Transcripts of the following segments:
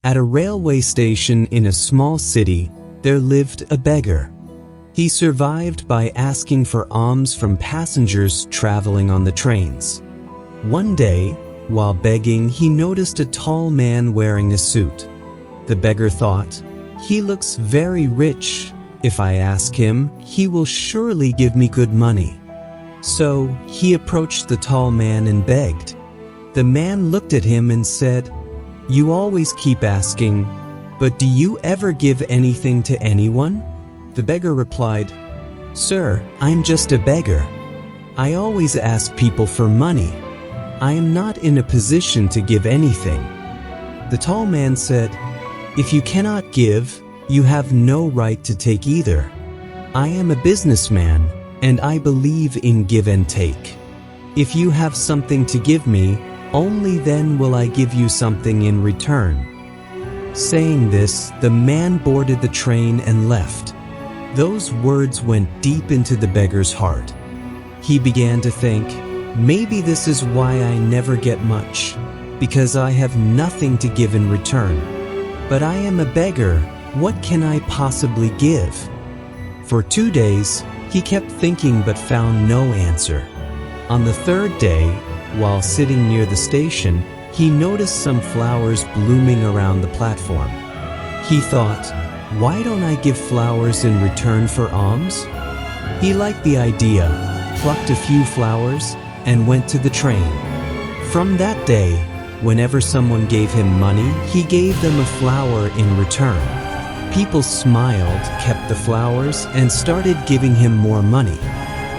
At a railway station in a small city, there lived a beggar. He survived by asking for alms from passengers traveling on the trains. One day, while begging, he noticed a tall man wearing a suit. The beggar thought, "He looks very rich. If I ask him, he will surely give me good money." So he approached the tall man and begged. The man looked at him and said, "You always keep asking, but do you ever give anything to anyone?" The beggar replied, "Sir, I'm just a beggar. I always ask people for money. I am not in a position to give anything." The tall man said, "If you cannot give, you have no right to take either. I am a businessman, and I believe in give and take. If you have something to give me, only then will I give you something in return." Saying this, the man boarded the train and left. Those words went deep into the beggar's heart. He began to think, maybe this is why I never get much, because I have nothing to give in return. But I am a beggar, what can I possibly give? For 2 days, he kept thinking but found no answer. On the third day, while sitting near the station, he noticed some flowers blooming around the platform. He thought, why don't I give flowers in return for alms? He liked the idea, plucked a few flowers, and went to the train. From that day, whenever someone gave him money, he gave them a flower in return. People smiled, kept the flowers, and started giving him more money.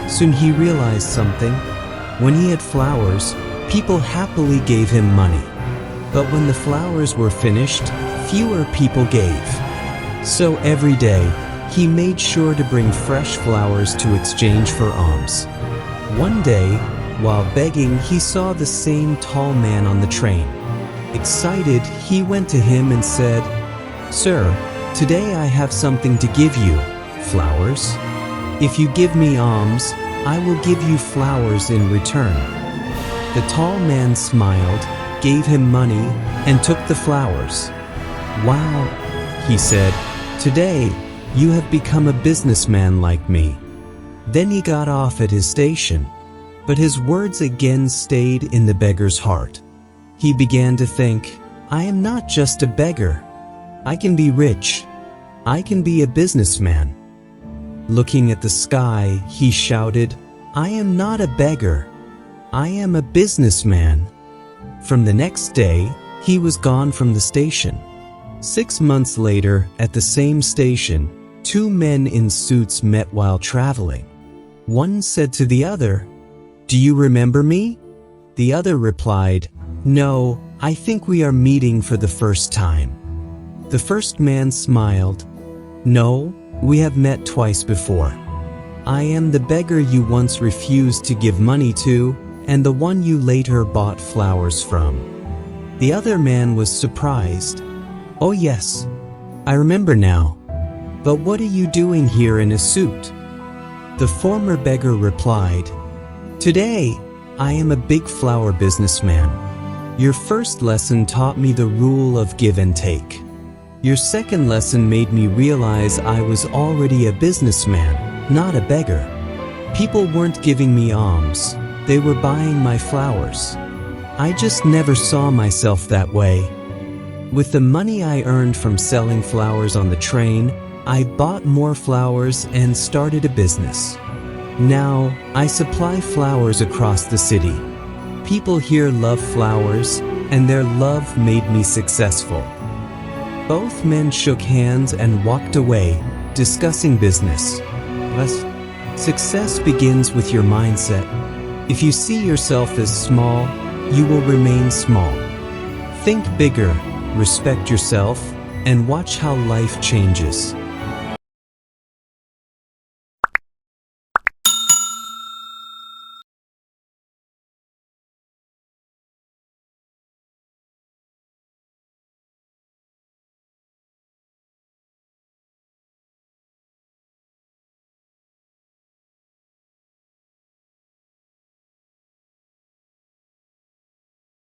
Soon he realized something. When he had flowers, people happily gave him money. But when the flowers were finished, fewer people gave. So every day, he made sure to bring fresh flowers to exchange for alms. One day, while begging, he saw the same tall man on the train. Excited, he went to him and said, "Sir, today I have something to give you, flowers. If you give me alms, I will give you flowers in return." The tall man smiled, gave him money, and took the flowers. "Wow," he said, "today you have become a businessman like me." Then he got off at his station, but his words again stayed in the beggar's heart. He began to think, I am not just a beggar. I can be rich. I can be a businessman. Looking at the sky, he shouted, I am not a beggar. I am a businessman. From the next day, he was gone from the station. 6 months later, at the same station, 2 men in suits met while traveling. One said to the other, "Do you remember me?" The other replied, "No, I think we are meeting for the first time." The first man smiled, "No, we have met twice before. I am the beggar you once refused to give money to, and the one you later bought flowers from." The other man was surprised. "Oh yes, I remember now. But what are you doing here in a suit?" The former beggar replied, "Today, I am a big flower businessman. Your first lesson taught me the rule of give and take. Your second lesson made me realize I was already a businessman, not a beggar. People weren't giving me alms, they were buying my flowers. I just never saw myself that way. With the money I earned from selling flowers on the train, I bought more flowers and started a business. Now, I supply flowers across the city. People here love flowers, and their love made me successful." Both men shook hands and walked away, discussing business. Thus, success begins with your mindset. If you see yourself as small, you will remain small. Think bigger, respect yourself, and watch how life changes.